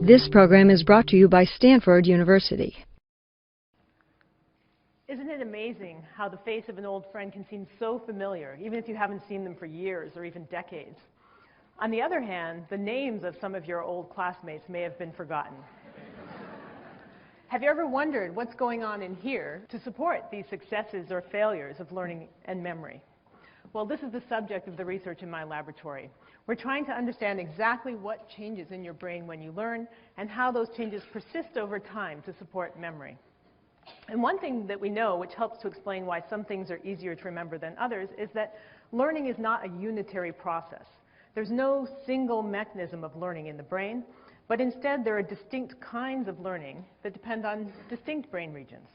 This program is brought to you by Stanford University. Isn't it amazing how the face of an old friend can seem so familiar, even if you haven't seen them for years or even decades? On the other hand, the names of some of your old classmates may have been forgotten. Have you ever wondered what's going on in here to support these successes or failures of learning and memory? Well, this is the subject of the research in my laboratory. We're trying to understand exactly what changes in your brain when you learn and how those changes persist over time to support memory. And one thing that we know, which helps to explain why some things are easier to remember than others, is that learning is not a unitary process. There's no single mechanism of learning in the brain, but instead there are distinct kinds of learning that depend on distinct brain regions.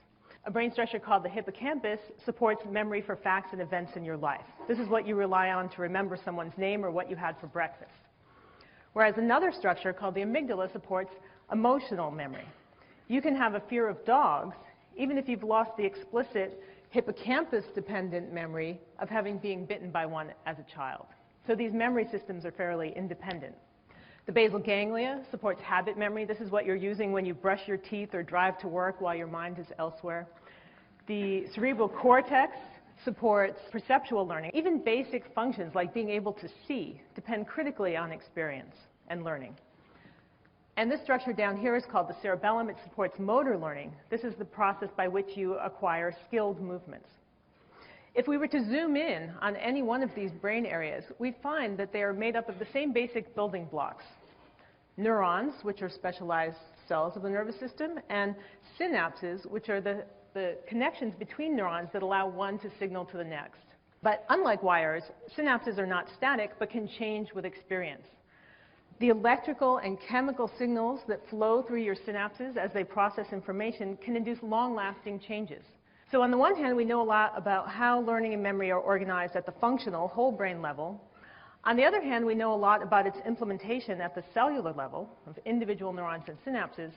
A brain structure called the hippocampus supports memory for facts and events in your life. This is what you rely on to remember someone's name or what you had for breakfast. Whereas another structure called the amygdala supports emotional memory. You can have a fear of dogs even if you've lost the explicit hippocampus-dependent memory of being bitten by one as a child. So these memory systems are fairly independent. The basal ganglia supports habit memory. This is what you're using when you brush your teeth or drive to work while your mind is elsewhere. The cerebral cortex supports perceptual learning. Even basic functions like being able to see depend critically on experience and learning. And this structure down here is called the cerebellum. It supports motor learning. This is the process by which you acquire skilled movements. If we were to zoom in on any one of these brain areas, we'd find that they are made up of the same basic building blocks. Neurons, which are specialized cells of the nervous system, and synapses, which are the connections between neurons that allow one to signal to the next. But unlike wires, synapses are not static, but can change with experience. The electrical and chemical signals that flow through your synapses as they process information can induce long-lasting changes. So on the one hand, we know a lot about how learning and memory are organized at the functional, whole brain level. On the other hand, we know a lot about its implementation at the cellular level of individual neurons and synapses.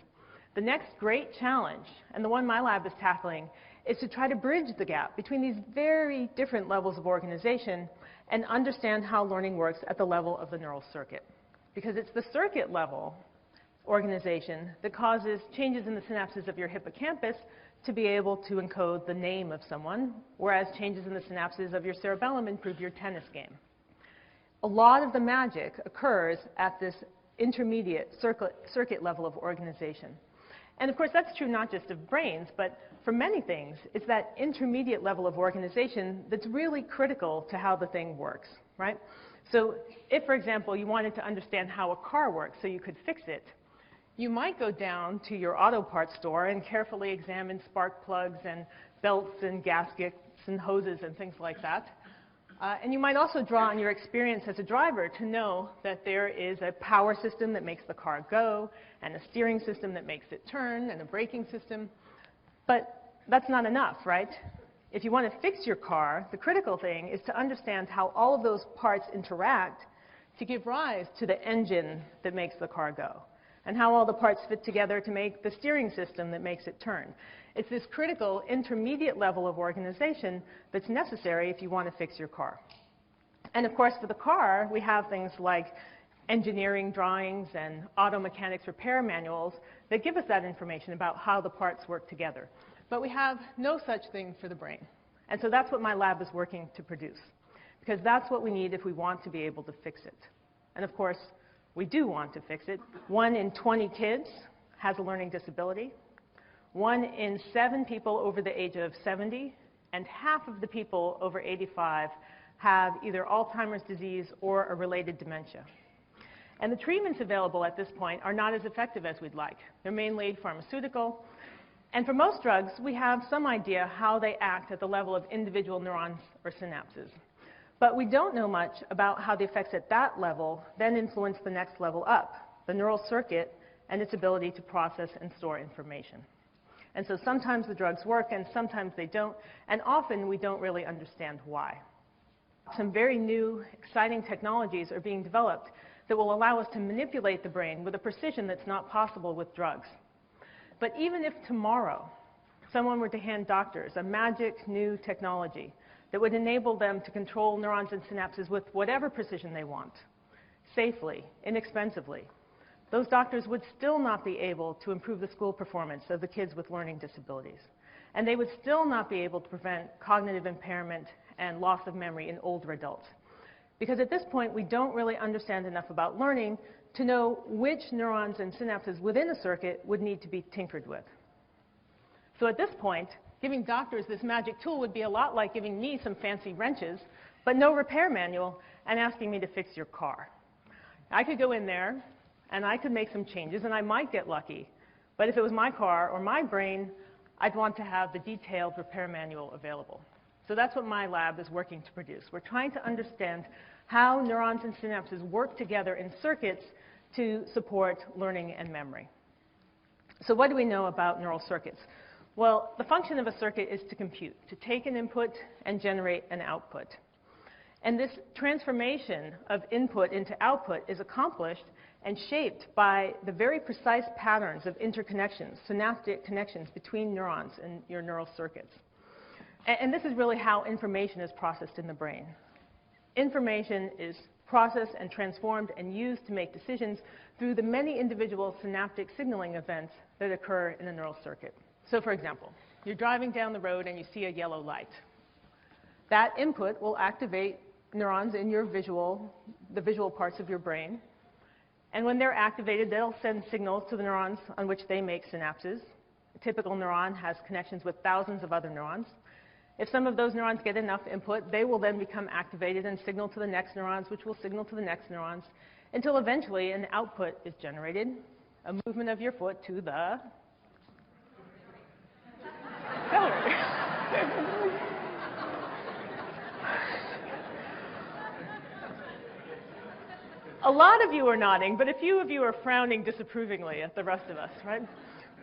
The next great challenge, and the one my lab is tackling, is to try to bridge the gap between these very different levels of organization and understand how learning works at the level of the neural circuit. Because it's the circuit level organization that causes changes in the synapses of your hippocampus to be able to encode the name of someone, whereas changes in the synapses of your cerebellum improve your tennis game. A lot of the magic occurs at this intermediate circuit level of organization. And of course, that's true not just of brains, but for many things. It's that intermediate level of organization that's really critical to how the thing works, right? So if, for example, you wanted to understand how a car works so you could fix it, you might go down to your auto parts store and carefully examine spark plugs and belts and gaskets and hoses and things like that. And you might also draw on your experience as a driver to know that there is a power system that makes the car go, and a steering system that makes it turn, and a braking system. But that's not enough, right? If you want to fix your car, the critical thing is to understand how all of those parts interact to give rise to the engine that makes the car go, and how all the parts fit together to make the steering system that makes it turn. It's this critical intermediate level of organization that's necessary if you want to fix your car. And of course, for the car, we have things like engineering drawings and auto mechanics repair manuals that give us that information about how the parts work together. But we have no such thing for the brain. And so that's what my lab is working to produce, because that's what we need if we want to be able to fix it. And of course, we do want to fix it. 1 in 20 kids has a learning disability. 1 in 7 people over the age of 70, and half of the people over 85 have either Alzheimer's disease or a related dementia. And the treatments available at this point are not as effective as we'd like. They're mainly pharmaceutical. And for most drugs, we have some idea how they act at the level of individual neurons or synapses. But we don't know much about how the effects at that level then influence the next level up, the neural circuit and its ability to process and store information. And so sometimes the drugs work and sometimes they don't, and often we don't really understand why. Some very new, exciting technologies are being developed that will allow us to manipulate the brain with a precision that's not possible with drugs. But even if tomorrow someone were to hand doctors a magic new technology that would enable them to control neurons and synapses with whatever precision they want, safely, inexpensively, those doctors would still not be able to improve the school performance of the kids with learning disabilities. And they would still not be able to prevent cognitive impairment and loss of memory in older adults. Because at this point, we don't really understand enough about learning to know which neurons and synapses within a circuit would need to be tinkered with. So at this point, giving doctors this magic tool would be a lot like giving me some fancy wrenches, but no repair manual, and asking me to fix your car. I could go in there, and I could make some changes, and I might get lucky. But if it was my car or my brain, I'd want to have the detailed repair manual available. So that's what my lab is working to produce. We're trying to understand how neurons and synapses work together in circuits to support learning and memory. So what do we know about neural circuits? Well, the function of a circuit is to compute, to take an input and generate an output. And this transformation of input into output is accomplished and shaped by the very precise patterns of interconnections, synaptic connections between neurons and your neural circuits. And this is really how information is processed in the brain. Information is processed and transformed and used to make decisions through the many individual synaptic signaling events that occur in a neural circuit. So for example, you're driving down the road and you see a yellow light. That input will activate neurons in your the visual parts of your brain. And when they're activated, they'll send signals to the neurons on which they make synapses. A typical neuron has connections with thousands of other neurons. If some of those neurons get enough input, they will then become activated and signal to the next neurons, which will signal to the next neurons, until eventually an output is generated, a movement of your foot to the accelerator. A lot of you are nodding, but a few of you are frowning disapprovingly at the rest of us, right?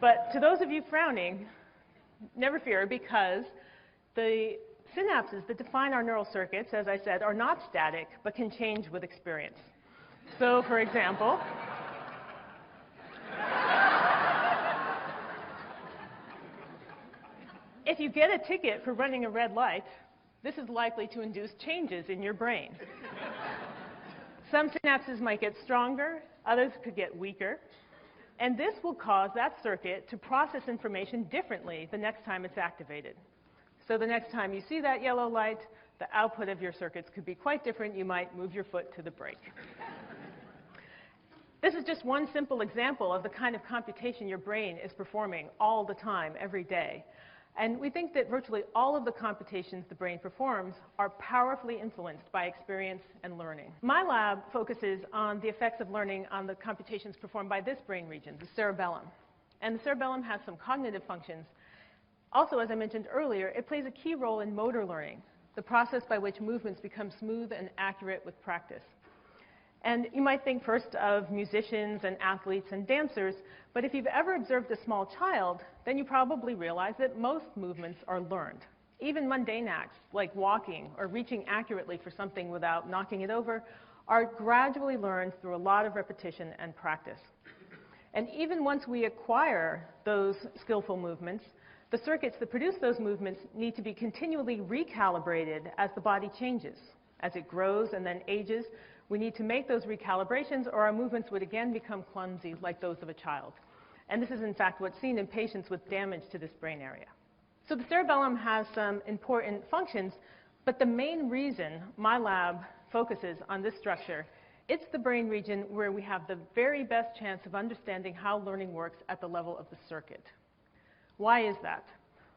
But to those of you frowning, never fear, because the synapses that define our neural circuits, as I said, are not static, but can change with experience. So, for example, if you get a ticket for running a red light, this is likely to induce changes in your brain. Some synapses might get stronger, others could get weaker, and this will cause that circuit to process information differently the next time it's activated. So the next time you see that yellow light, the output of your circuits could be quite different. You might move your foot to the brake. This is just one simple example of the kind of computation your brain is performing all the time, every day. And we think that virtually all of the computations the brain performs are powerfully influenced by experience and learning. My lab focuses on the effects of learning on the computations performed by this brain region, the cerebellum. And the cerebellum has some cognitive functions. Also, as I mentioned earlier, it plays a key role in motor learning, the process by which movements become smooth and accurate with practice. And you might think first of musicians and athletes and dancers, but if you've ever observed a small child, then you probably realize that most movements are learned. Even mundane acts like walking or reaching accurately for something without knocking it over are gradually learned through a lot of repetition and practice. And even once we acquire those skillful movements, the circuits that produce those movements need to be continually recalibrated as the body changes. As it grows and then ages, we need to make those recalibrations or our movements would again become clumsy like those of a child. And this is in fact what's seen in patients with damage to this brain area. So the cerebellum has some important functions, but the main reason my lab focuses on this structure, it's the brain region where we have the very best chance of understanding how learning works at the level of the circuit. Why is that?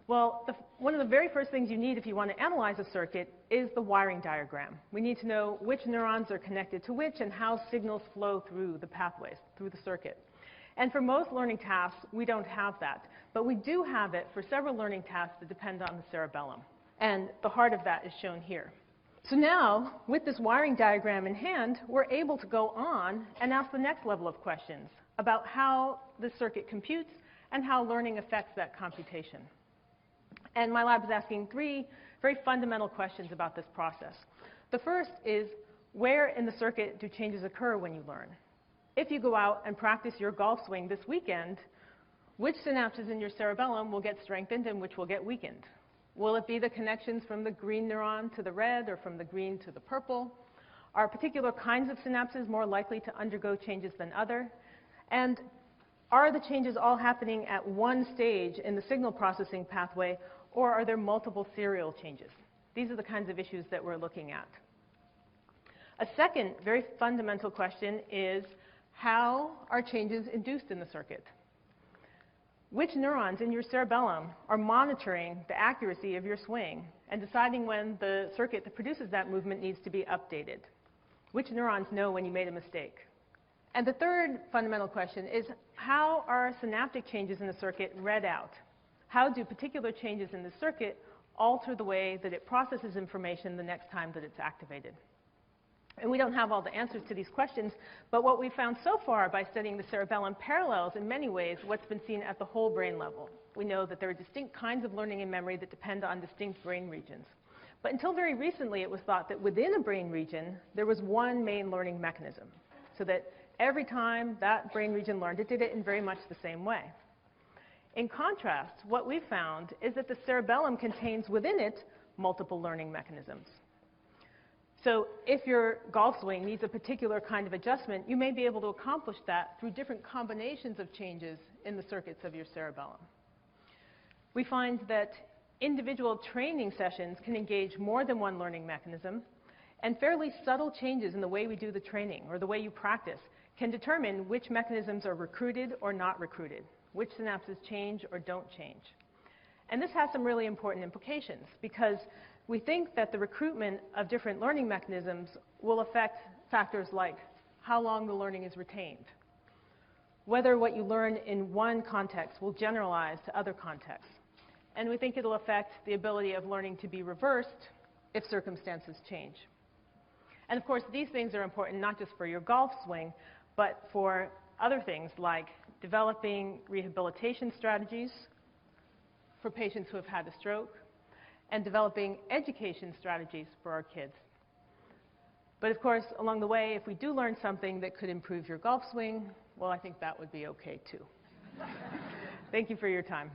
Well, one of the very first things you need if you want to analyze a circuit is the wiring diagram. We need to know which neurons are connected to which and how signals flow through the pathways, through the circuit. And for most learning tasks, we don't have that. But we do have it for several learning tasks that depend on the cerebellum. And the heart of that is shown here. So now, with this wiring diagram in hand, we're able to go on and ask the next level of questions about how the circuit computes and how learning affects that computation. And my lab is asking three very fundamental questions about this process. The first is, where in the circuit do changes occur when you learn? If you go out and practice your golf swing this weekend, which synapses in your cerebellum will get strengthened and which will get weakened? Will it be the connections from the green neuron to the red or from the green to the purple? Are particular kinds of synapses more likely to undergo changes than other? And are the changes all happening at one stage in the signal processing pathway, or are there multiple serial changes? These are the kinds of issues that we're looking at. A second very fundamental question is, how are changes induced in the circuit? Which neurons in your cerebellum are monitoring the accuracy of your swing and deciding when the circuit that produces that movement needs to be updated? Which neurons know when you made a mistake? And the third fundamental question is, how are synaptic changes in the circuit read out? How do particular changes in the circuit alter the way that it processes information the next time that it's activated? And we don't have all the answers to these questions, but what we've found so far by studying the cerebellum parallels in many ways what's been seen at the whole brain level. We know that there are distinct kinds of learning and memory that depend on distinct brain regions. But until very recently, it was thought that within a brain region, there was one main learning mechanism, so that every time that brain region learned, it did it in very much the same way. In contrast, what we've found is that the cerebellum contains within it multiple learning mechanisms. So if your golf swing needs a particular kind of adjustment, you may be able to accomplish that through different combinations of changes in the circuits of your cerebellum. We find that individual training sessions can engage more than one learning mechanism, and fairly subtle changes in the way we do the training or the way you practice can determine which mechanisms are recruited or not recruited, which synapses change or don't change. And this has some really important implications, because we think that the recruitment of different learning mechanisms will affect factors like how long the learning is retained, whether what you learn in one context will generalize to other contexts. And we think it'll affect the ability of learning to be reversed if circumstances change. And of course, these things are important not just for your golf swing, but for other things like developing rehabilitation strategies for patients who have had a stroke, and developing education strategies for our kids. But of course, along the way, if we do learn something that could improve your golf swing, well, I think that would be okay too. Thank you for your time.